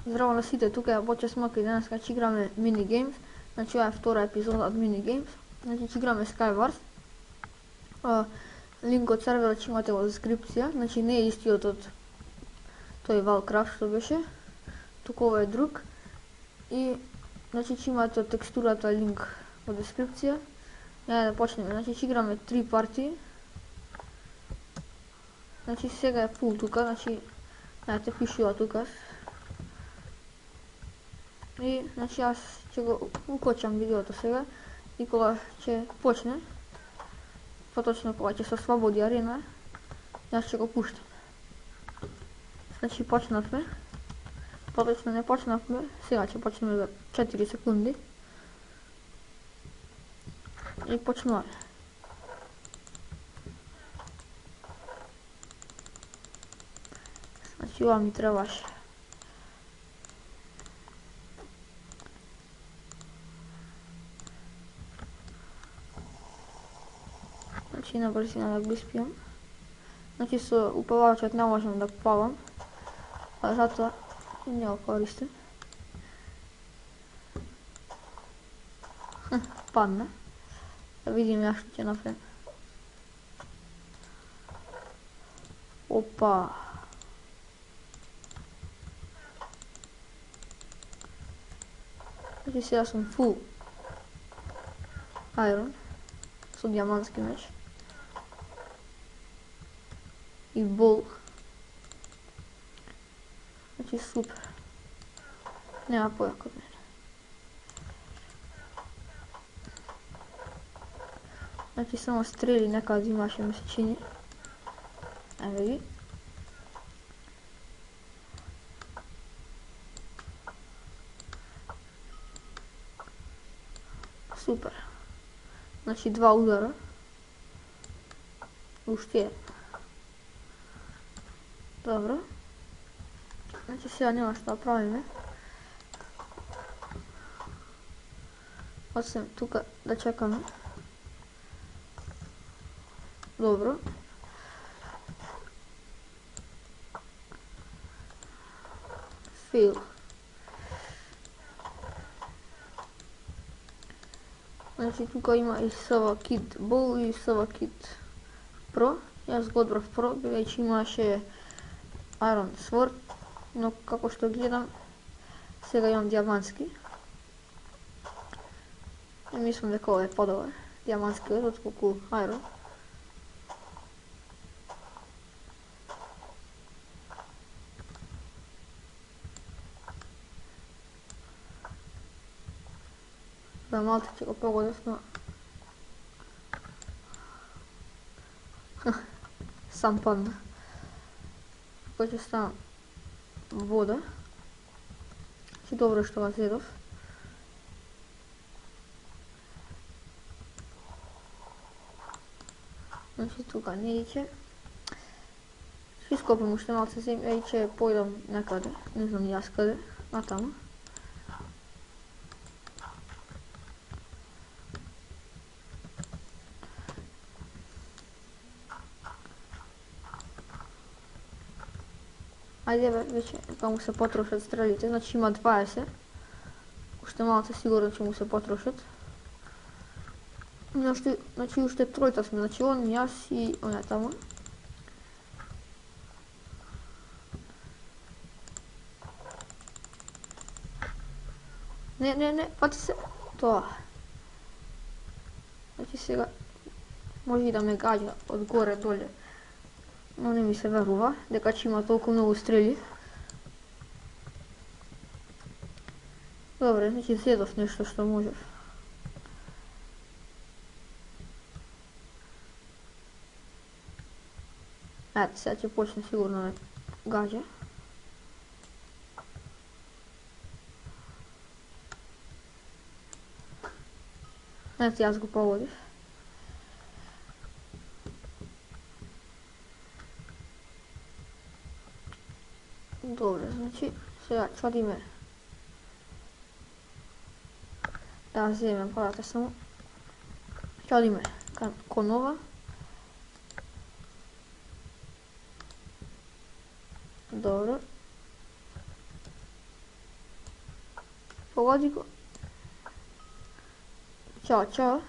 Zdravo na site, tukaj je Boče Smoky, danes znači igrame minigames, znači ova je vtora epizoda od minigames, znači igrame Skywars. Link od servera će imate u deskripciji, znači ne je isti od той Valcraft što беше, тук ovo je drug и значи че имате от текстурата линк в дескрипция. Няма да почнем, значи ще играме 3 партии. Значи сега е фул тука, значи знаете пишила тука. И значи аз ще го укочам видеото сега и кога ще почне, по-точно кога ще се свободи арена, аз ще го пущам. Значи почнахме. По-точно не почнахме, сега ще почнем за 4 секунди. И почнуваме. Значи ова ми трябваше. Значи на бързина да го изпием. Значи с упавачът не можем да попавам, а затова не го користим. Падна. Да видим я ще направим. Опа! Значи сега съм фул айрон с диамантски меч и бол. Значи супер. Няма по-як от мен. Значи само стрели някъде имаше месечини. Айде ги. Супер. Значи 2 удара. Още. Добро. Значи сега няма що да правиме. Освен тук да чекаме. Добро. Фейл. Значи тук има и Sava Kit Bull и Sava Kit Pro. Аз го отбрах Pro, вече имаше Iron Sword, но како што гледам, сега имам диамантски. И мислам дека ова е по-добар диамантски отколку Iron. Да, малко ще го погодиш, но сам падна. Така че стана вода. Си добро што го зедов. Значи тука не иче. Ще изкопам уште малце земја и ќе појдам некаде, не знам јас каде, натаму. Ајде бе, вече нека му се потрошат стрелите, значи има 20. Уште малце сигурно ќе му се потрошат. Значи уште тројта сме, значи он, јас и оня таму. Не, пати се. Тоа. Значи сега може и да ме гаѓа од горе доле. Но не ми се верува, дека ќе има толку многу стрели. Добре, значи зедов нешто што можев. Ето, сега ќе почне сигурно да гаѓа. Ето, јас го погодив. Добре, значи сега чадиме да вземем парата само. Чадиме кон ова. Добро. pogodi go. Ćao, čao.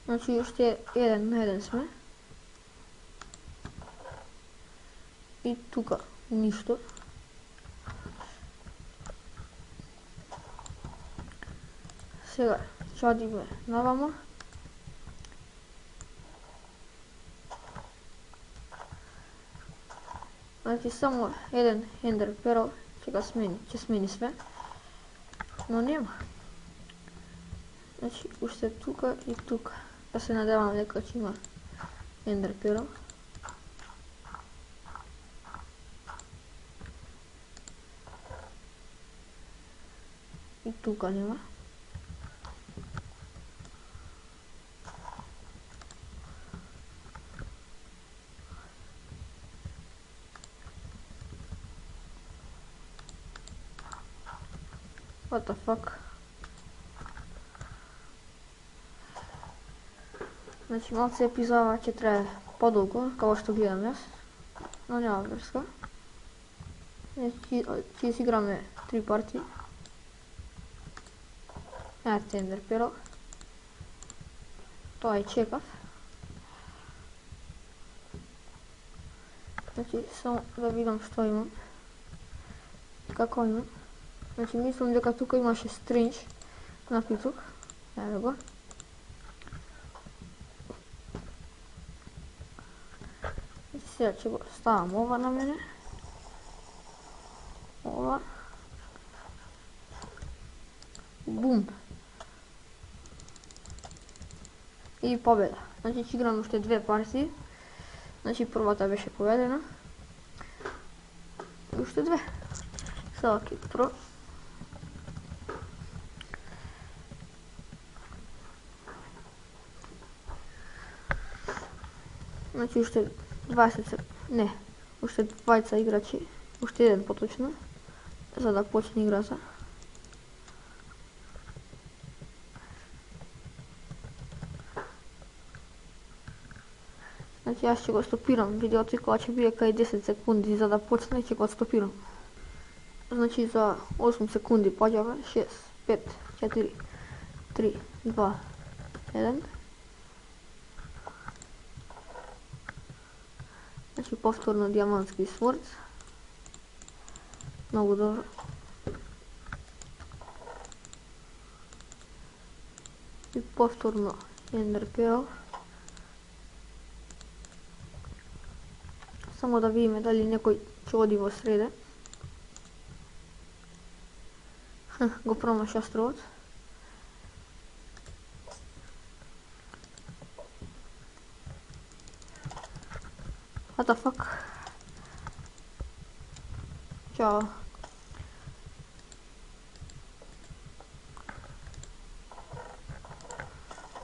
Znači još je 1-1 sme. I тука нищо. Сега чадиме навама. Значи само еден ендер перл ќе смени све. Но нема. Значи уште тука и тука. Да се надевам дека ќе има ендер перл. И тука нема. What the fuck? Значи малце епизода ќе трае подолго, како што гледам јас. Но нема врска. Ќе си играме 3 партии. Ето ендер перл. Тоа е чекав. Значи само да видам што имам. Како имам. Значи мислам дека тука имаше стрендж напиток. Еве го. Значи сега ќе го ставам ова на мене. Ова. Бум. И победа. Значи ќе играм уште 2 партии. Значи првата беше победена. И уште 2. Сега ќе Значи уште 20 не, уште 20 играчи, уште еден поточно, за да почне играта. Значи јас ќе го стопирам видеото и кога ќе биде кај 10 секунди за да почне ќе го стопирам. Значи за 8 секунди паѓаме 6, 5, 4, 3, 2, 1. Значи повторно диамантски сворд. Многу добро. И повторно ендер перл. Само да видиме дали некој ќе оди во среде. Го промаша стровот. What the fuck? Ćao.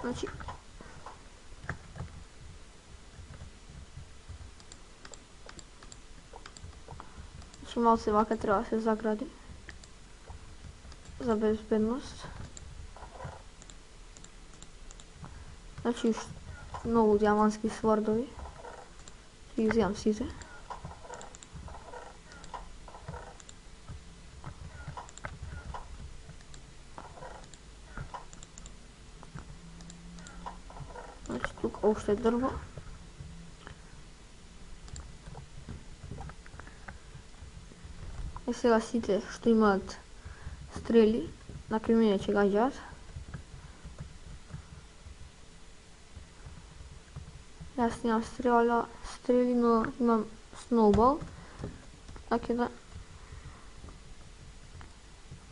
Znači malo se vaka treba se zagradi za bezbednost. Znači mnogo diamantski svordovi. Ги вземам сите. Значи тук още дърво. И сега сите што имаат стрели на кај мене ќе гаѓаат. Јас немам стрели, но имам сноубол. Така да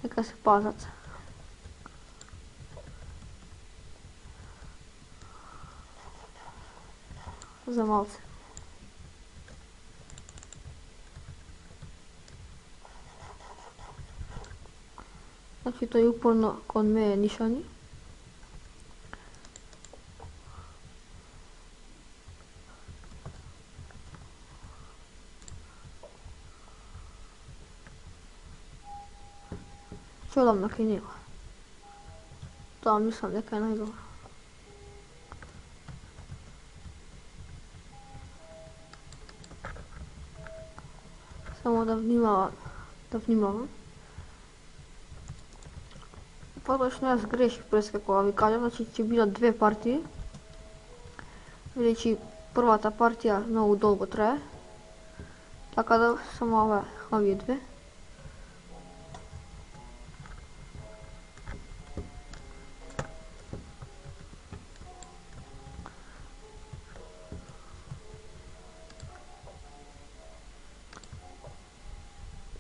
нека се пазат. За малце. Значи тој упорно кон мене нишани. Ќе одам на кај него. Тоа мислам дека е најдобро. да внимавам. Поточно јас греших прескакува, ви кажам, значи ќе бидат две партии. Видејќи првата партија многу долго трае. Така да само овие две.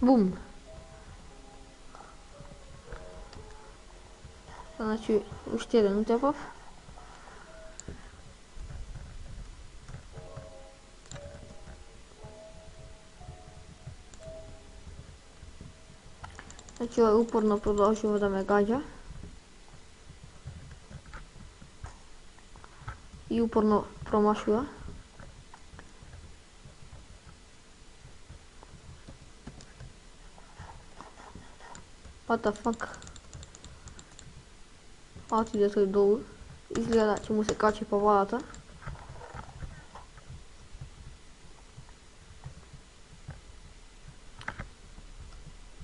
Бум! Значи, уште еден утепав. Значи, овој упорно продолжува да ме гаѓа. И упорно промашува. What the fuck? Отиде тој долу. Изгледа ќе му се качи по водата.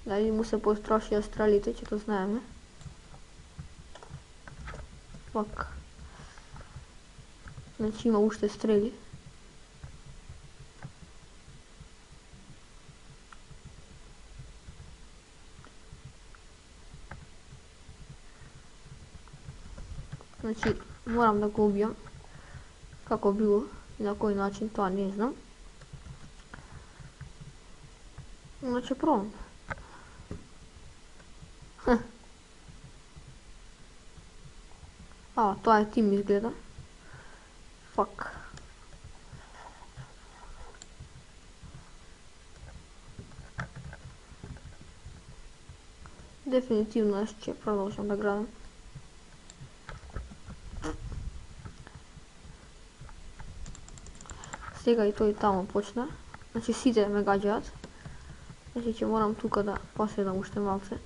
Дали му се пострашија стрелите, ќе то знаеме. Фак. Значи има уште стрели. Значи, морам да го убијам. Како било и на кој начин, тоа не знам. Значи, пробам. Тоа е тим изгледа. Фак. Дефинитивно јас ќе продолжам да градам. Сега и тој таму почна. Значи сите ме гаѓаат. Значи ќе морам тука да поседам уште малце.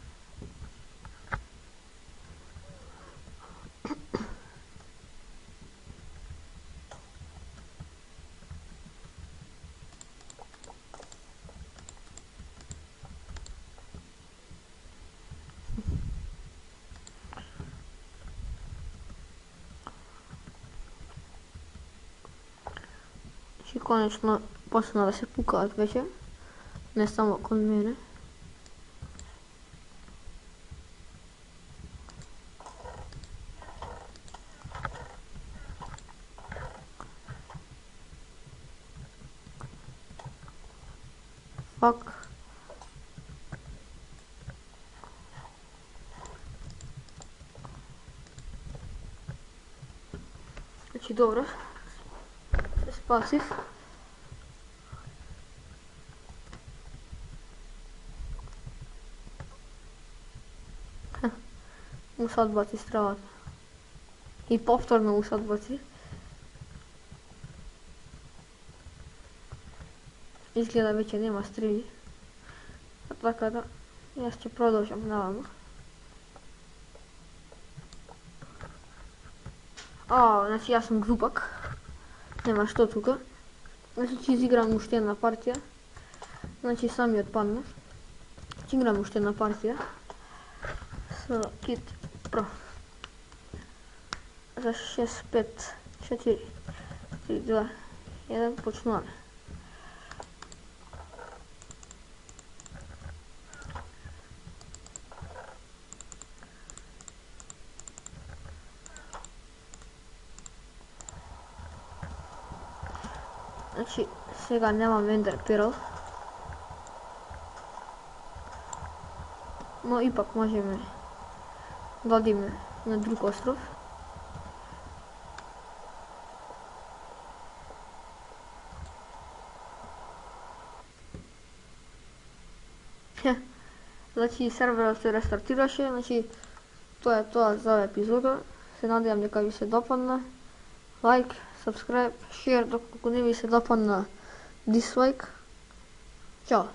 И конечно почна да се пукаат веќе, не само кон мене. Фак. Значи добро, се спасив. Му се одбаци стрелата. И повторно му се одбаци. Изгледа веќе нема стрели. Така да, јас ќе продолжам наваму. Значи јас сум глупак. Нема што тука. Значи ќе изиграм уште една партија. Значи сами отпадна. Ќе играм уште една партија. Со Kit Pro. За 6, 5, 4, 3, 2, 1, почнуваме. Значи, сега немам Ender Pearl. Но ипак можеме да одиме на друг остров. Значи серверот се рестартираше, значи тоа е тоа за епизода. Се надевам дека ви се допадна. Лайк, subscribe, share, доколку не ви се допадна, дислайк. Чао!